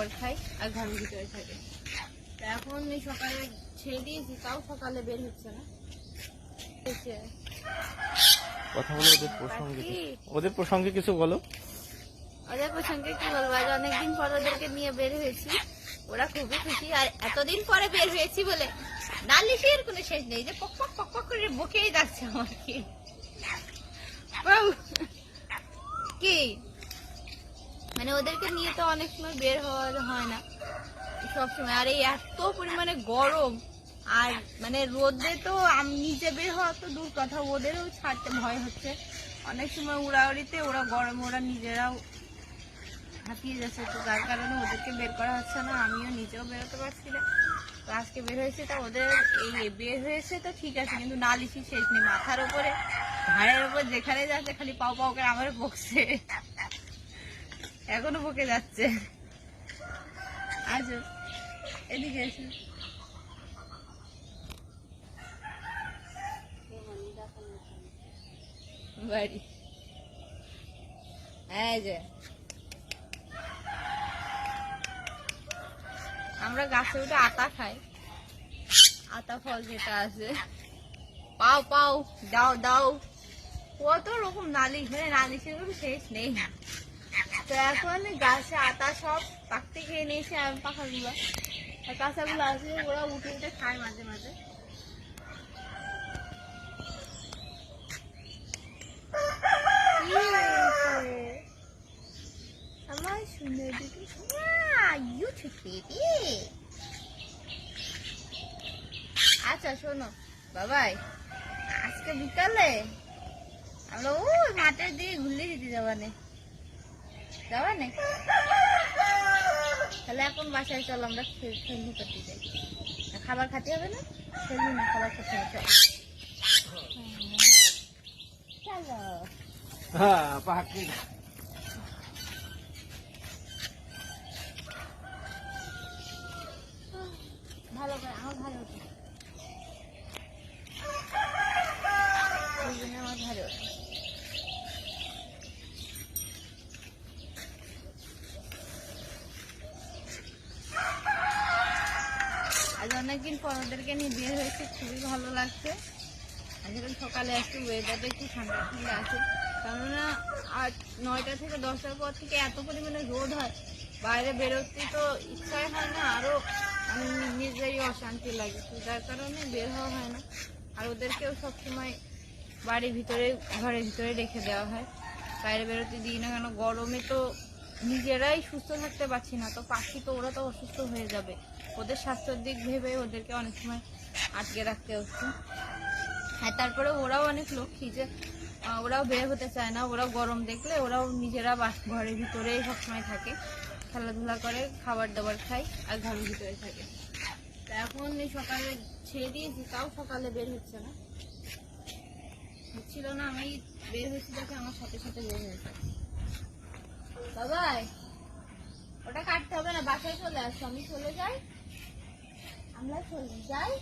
দাবার খাই আর ঘরের ভিতরে থাকে। এখন সকালে ছেড়ে দিয়েছি, তাও সকালে বের হচ্ছে না। কথা বলো ওদের প্রসঙ্গে কিছু বলো। ওদের প্রসঙ্গে কি বলবো, আজ অনেকদিন পর ওদেরকে নিয়ে বের হয়েছি, ওরা খুবই খুশি। আর এতদিন পরে বের হয়েছি বলে নালিশের কোনো শেষ নেই, যে পক পক পক পক করে বকেই যাচ্ছে আমাকে। কি মানে ওদেরকে নিয়ে তো অনেক সময় বের হওয়া হয় না সবসময়, আর এই এত পরিমাণে গরম, আর মানে রোদে তো আমি নিজে বের হওয়া তো দূর কথা, ওদেরও ছাড়তে ভয় হচ্ছে। অনেক সময় উড়াউড়িতে ওরা গরম, ওরা নিজেরাও হাঁপিয়ে যাচ্ছে, তো যার কারণে ওদেরকে বের করা হচ্ছে না, আমিও নিজেও বেরোতে পারছি না। তো আজকে বের হয়েছে, তা ওদের এই বের হয়েছে তো ঠিক আছে, কিন্তু নালিশি শেষ নেই, মাথার উপরে ঘাড়ের উপর যেখানে যাচ্ছে খালি পাও পাও করে আমার বকছে, এখনো বকে যাচ্ছে। আজও এদিকে এসে বাড়ি এই যে আমরা গাছে উঠে আতা খাই, আতা ফল যেটা আছে, পাও পাও দাও দাও, কত রকম নালিশ, মানে নালিশের কোনো শেষ নেই। তো এখন গাছে আতা সব পাকতে খেয়ে নিয়েছে, আমি পাখাগুলো আর কাঁচাগুলো আছে, ওরা উঠে উঠে খায় মাঝে মাঝে। আমার সুন্দর দুটি আচ্ছা শোনো বাবাই, আজকে বিকালে আমরা ওই মাঠের দিকে ঘুরলে যেতে যাবানে, তাহলে এখন বাসায় চলো, আমরা খেলনি করতে যাই। খাবার খাতে হবে না, খেলনি না, খাবার খেতে হবে, চলো। ভালো করে আমার ভালো ওঠে, আমার ভালো ওঠে। আজ অনেকদিন পর ওদেরকে নিয়ে বের হয়েছে, খুবই ভালো লাগছে। আজ সকালে একটু ওয়েদারটা একটু ঠান্ডা ঠান্ডা আছে, কেননা 9টা থেকে 10টার পর থেকে এত পরিমাণে রোদ হয়, বাইরে বেরোতে তো ইচ্ছাই হয় না, আরো নিজেরই অশান্তি লাগে, যার কারণে বের হওয়া হয় না। আর ওদেরকেও সবসময় বাড়ির ভিতরে ঘরের ভিতরে রেখে দেওয়া হয়, বাইরে বেরোতে দিই না, কেন গরমে তো নিজেরাই সুস্থ থাকতে পারছি না, তো পাখি তো ওরা তো অসুস্থ হয়ে যাবে, ওদের স্বাস্থ্যের দিক ভেবে ওদেরকে অনেক সময় আটকে রাখতে হচ্ছে। হ্যাঁ, তারপরে ওরাও অনেক লক্ষ্মী, যে ওরাও বের হতে চায় না, ওরাও গরম দেখলে ওরাও নিজেরা ঘরের ভিতরেই সবসময় থাকে, খেলাধুলা করে, খাবার দাবার খায় আর ঘরের ভিতরে থাকে। তা এখন সকালে ছেড়ে দিয়েছি, তাও সকালে বের হচ্ছে না, হচ্ছিল না, আমি বের হয়েছি দেখে আমার সাথে সাথে বের হয়েছে। বাবাই ওটা কাটতে হবে না, বাসায় চলে আসো, আমি চলে যাই, আমরা চলে যাই।